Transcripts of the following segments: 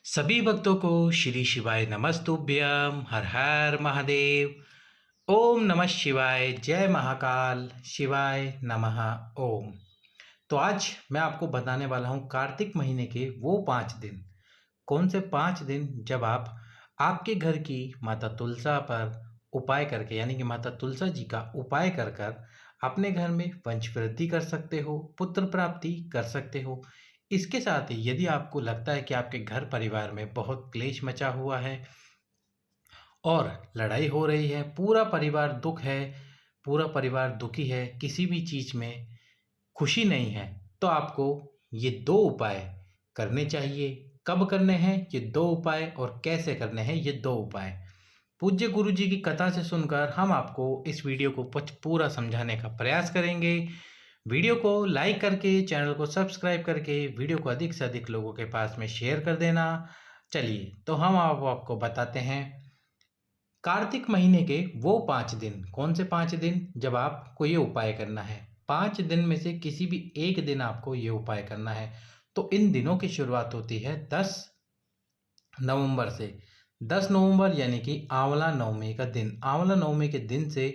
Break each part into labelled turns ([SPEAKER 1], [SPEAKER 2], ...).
[SPEAKER 1] सभी भक्तों को श्री शिवाय नमस्तुभ्यम हर हर महादेव। ओम नमः शिवाय, जय महाकाल, शिवाय नमः। ओम। तो आज मैं आपको बताने वाला हूँ कार्तिक महीने के वो 5 दिन। कौन से 5 दिन जब आप आपके घर की माता तुलसा पर उपाय करके, यानी कि माता तुलसा जी का उपाय कर कर अपने घर में वंश वृद्धि कर सकते हो, पुत्र प्राप्ति कर सकते हो। इसके साथ ही यदि आपको लगता है कि आपके घर परिवार में बहुत क्लेश मचा हुआ है और लड़ाई हो रही है, पूरा परिवार दुख है, पूरा परिवार दुखी है, किसी भी चीज़ में खुशी नहीं है, तो आपको ये 2 उपाय करने चाहिए। कब करने हैं ये 2 उपाय और कैसे करने हैं ये 2 उपाय? पूज्य गुरु जी की कथा से सुनकर हम आपको इस वीडियो को पूरा समझाने का प्रयास करेंगे। वीडियो को लाइक करके, चैनल को सब्सक्राइब करके, वीडियो को अधिक से अधिक लोगों के पास में शेयर कर देना। चलिए, तो हम आपको बताते हैं कार्तिक महीने के वो 5 दिन। कौन से 5 दिन जब आपको ये उपाय करना है? 5 दिन में से किसी भी एक दिन आपको ये उपाय करना है। तो इन दिनों की शुरुआत होती है 10 नवंबर से। 10 नवंबर यानी कि आंवला नवमी का दिन। आंवला नवमी के दिन से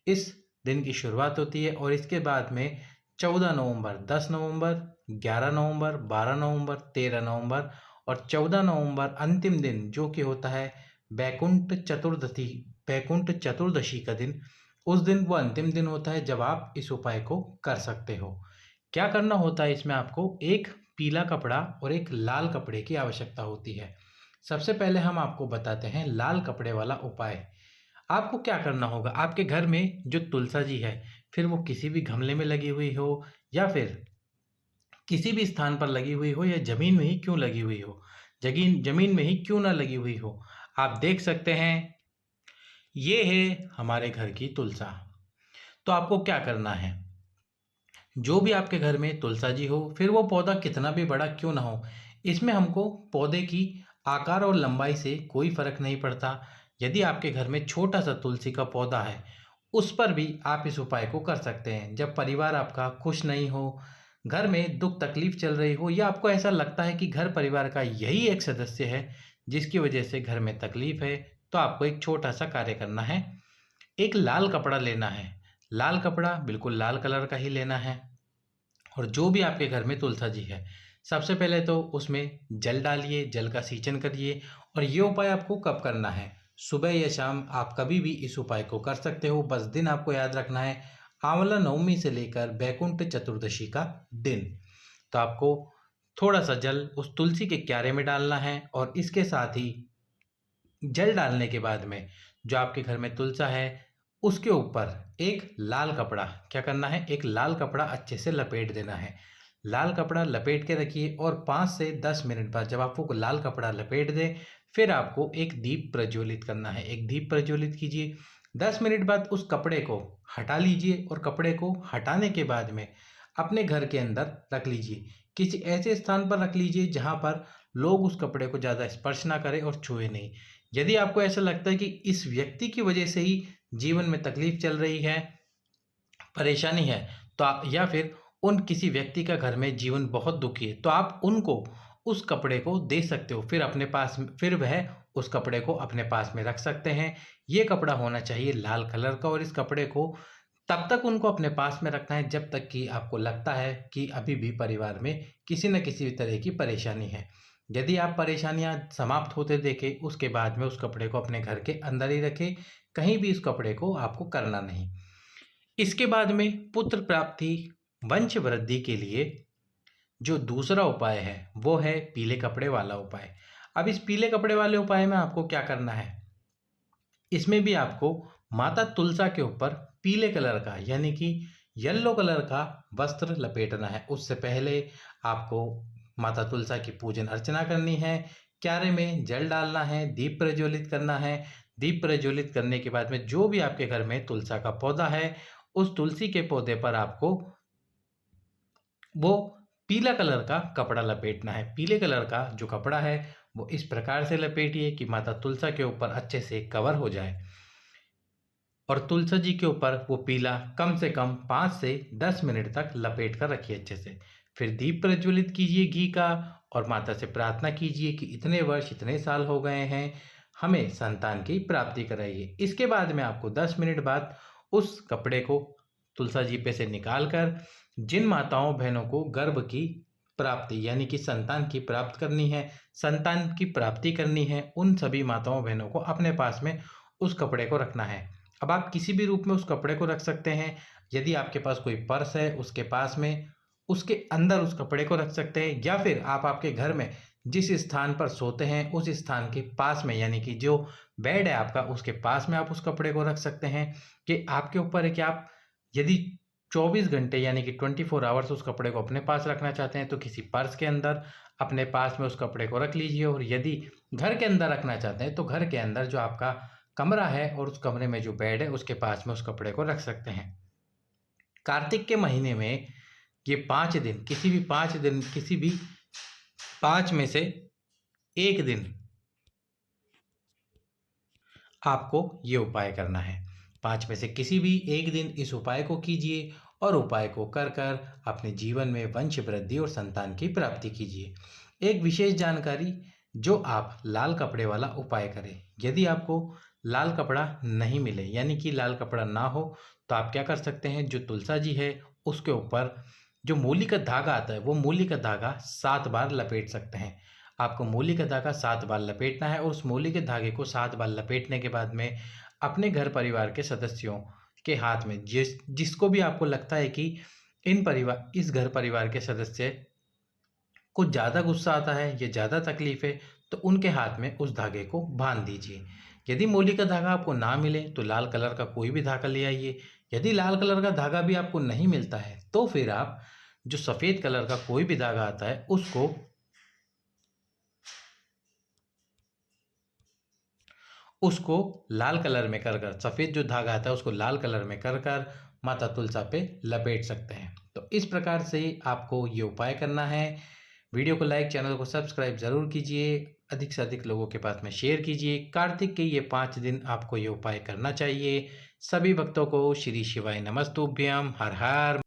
[SPEAKER 1] इस दिन की शुरुआत होती है और इसके बाद में 14 नवंबर, 10 नवंबर, 11 नवंबर, 12 नवंबर, 13 नवंबर और 14 नवंबर अंतिम दिन, जो कि होता है बैकुंठ चतुर्दशी। बैकुंठ चतुर्दशी का दिन, उस दिन वो अंतिम दिन होता है जब आप इस उपाय को कर सकते हो। क्या करना होता है इसमें? आपको एक पीला कपड़ा और एक लाल कपड़े की आवश्यकता होती है। सबसे पहले हम आपको बताते हैं लाल कपड़े वाला उपाय। आपको क्या करना होगा? आपके घर में जो तुलसा जी है, फिर वो किसी भी गमले में लगी हुई हो या फिर किसी भी स्थान पर लगी हुई हो या ज़मीन में ही क्यों लगी हुई हो, जगीन ज़मीन में ही क्यों ना लगी हुई हो, आप देख सकते हैं ये है हमारे घर की तुलसा। तो आपको क्या करना है? जो भी आपके घर में तुलसा जी हो, फिर वो पौधा कितना भी बड़ा क्यों ना हो, इसमें हमको पौधे की आकार और लंबाई से कोई फर्क नहीं पड़ता। यदि आपके घर में छोटा सा तुलसी का पौधा है, उस पर भी आप इस उपाय को कर सकते हैं। जब परिवार आपका खुश नहीं हो, घर में दुख तकलीफ चल रही हो, या आपको ऐसा लगता है कि घर परिवार का यही एक सदस्य है जिसकी वजह से घर में तकलीफ है, तो आपको एक छोटा सा कार्य करना है। एक लाल कपड़ा लेना है। लाल कपड़ा बिल्कुल लाल कलर का ही लेना है। और जो भी आपके घर में तुलसा जी है, सबसे पहले तो उसमें जल डालिए, जल का सिंचन करिए। और ये उपाय आपको कब करना है? सुबह या शाम, आप कभी भी इस उपाय को कर सकते हो। बस दिन आपको याद रखना है आंवला नवमी से लेकर बैकुंठ चतुर्दशी का दिन। तो आपको थोड़ा सा जल उस तुलसी के क्यारे में डालना है और इसके साथ ही जल डालने के बाद में जो आपके घर में तुलसा है, उसके ऊपर एक लाल कपड़ा, क्या करना है, एक लाल कपड़ा अच्छे से लपेट देना है। लाल कपड़ा लपेट के रखिए और 5 से 10 मिनट बाद जब आपको लाल कपड़ा लपेट दे, फिर आपको एक दीप प्रज्वलित करना है। एक दीप प्रज्वलित कीजिए। 10 मिनट बाद उस कपड़े को हटा लीजिए और कपड़े को हटाने के बाद में अपने घर के अंदर रख लीजिए। किसी ऐसे स्थान पर रख लीजिए जहाँ पर लोग उस कपड़े को ज़्यादा स्पर्श ना करें और छुए नहीं। यदि आपको ऐसा लगता है कि इस व्यक्ति की वजह से ही जीवन में तकलीफ चल रही है, परेशानी है, तो आप, या फिर उन किसी व्यक्ति का घर में जीवन बहुत दुखी है, तो आप उनको उस कपड़े को दे सकते हो। फिर अपने पास, फिर वह उस कपड़े को अपने पास में रख सकते हैं। ये कपड़ा होना चाहिए लाल कलर का और इस कपड़े को तब तक उनको अपने पास में रखना है जब तक कि आपको लगता है कि अभी भी परिवार में किसी न किसी तरह की परेशानी है। यदि आप परेशानियां समाप्त होते देखें, उसके बाद में उस कपड़े को अपने घर के अंदर ही रखें। कहीं भी उस कपड़े को आपको करना नहीं। इसके बाद में पुत्र प्राप्ति, वंश वृद्धि के लिए जो दूसरा उपाय है वो है पीले कपड़े वाला उपाय। अब इस पीले कपड़े वाले उपाय में आपको क्या करना है? इसमें भी आपको माता तुलसा के ऊपर पीले कलर का, यानी कि येलो कलर का वस्त्र लपेटना है। उससे पहले आपको माता तुलसा की पूजन अर्चना करनी है। क्यारे में जल डालना है, दीप प्रज्वलित करना है। दीप प्रज्वलित करने के बाद में जो भी आपके घर में तुलसा का पौधा है, उस तुलसी के पौधे पर आपको वो पीला कलर का कपड़ा लपेटना है। पीले कलर का जो कपड़ा है वो इस प्रकार से लपेटिए कि माता तुलसा के ऊपर अच्छे से कवर हो जाए और तुलसी जी के ऊपर वो पीला कम से कम 5 से 10 मिनट तक लपेट कर रखिए अच्छे से। फिर दीप प्रज्वलित कीजिए घी का और माता से प्रार्थना कीजिए कि इतने वर्ष इतने साल हो गए हैं, हमें संतान की प्राप्ति कराइए। इसके बाद में आपको 10 मिनट बाद उस कपड़े को तुलसा जी पे से निकाल कर जिन माताओं बहनों को गर्भ की प्राप्ति यानी कि संतान की प्राप्त करनी है, संतान की प्राप्ति करनी है, उन सभी माताओं बहनों को अपने पास में उस कपड़े को रखना है। अब आप किसी भी रूप में उस कपड़े को रख सकते हैं। यदि आपके पास कोई पर्स है उसके पास में उसके अंदर उस कपड़े को रख सकते हैं, या फिर आप आपके घर में जिस स्थान पर सोते हैं उस स्थान के पास में यानी कि जो बेड है आपका उसके पास में आप उस कपड़े को रख सकते हैं। कि आपके ऊपर है कि आप यदि 24 घंटे यानी कि 24 आवर्स उस कपड़े को अपने पास रखना चाहते हैं तो किसी पर्स के अंदर अपने पास में उस कपड़े को रख लीजिए, और यदि घर के अंदर रखना चाहते हैं तो घर के अंदर जो आपका कमरा है और उस कमरे में जो बेड है उसके पास में उस कपड़े को रख सकते हैं। कार्तिक के महीने में ये 5 दिन किसी भी 5 में से 1 दिन आपको ये उपाय करना है। 5 में से किसी भी 1 दिन इस उपाय को कीजिए और उपाय को कर कर अपने जीवन में वंश वृद्धि और संतान की प्राप्ति कीजिए। एक विशेष जानकारी, जो आप लाल कपड़े वाला उपाय करें। यदि आपको लाल कपड़ा नहीं मिले यानी कि लाल कपड़ा ना हो तो आप क्या कर सकते हैं, जो तुलसा जी है उसके ऊपर जो मूली का धागा आता है वो मूली का धागा 7 बार लपेट सकते हैं। आपको मूली का धागा 7 बार लपेटना है और उस मूली के धागे को 7 बार लपेटने के बाद में अपने घर परिवार के सदस्यों के हाथ में जिसको भी आपको लगता है कि इस घर परिवार के सदस्य को ज़्यादा गुस्सा आता है या ज़्यादा तकलीफ है तो उनके हाथ में उस धागे को बांध दीजिए। यदि मूली का धागा आपको ना मिले तो लाल कलर का कोई भी धागा ले आइए। यदि लाल कलर का धागा भी आपको नहीं मिलता है तो फिर आप जो सफ़ेद कलर का कोई भी धागा आता है उसको लाल कलर में कर कर, सफ़ेद जो धागा आता है उसको लाल कलर में कर कर माता तुलसा पे लपेट सकते हैं। तो इस प्रकार से आपको ये उपाय करना है। वीडियो को लाइक, चैनल को सब्सक्राइब ज़रूर कीजिए, अधिक से अधिक लोगों के पास में शेयर कीजिए। कार्तिक के ये 5 दिन आपको ये उपाय करना चाहिए। सभी भक्तों को श्री शिवाय नमस्तुभ्यम। हर हर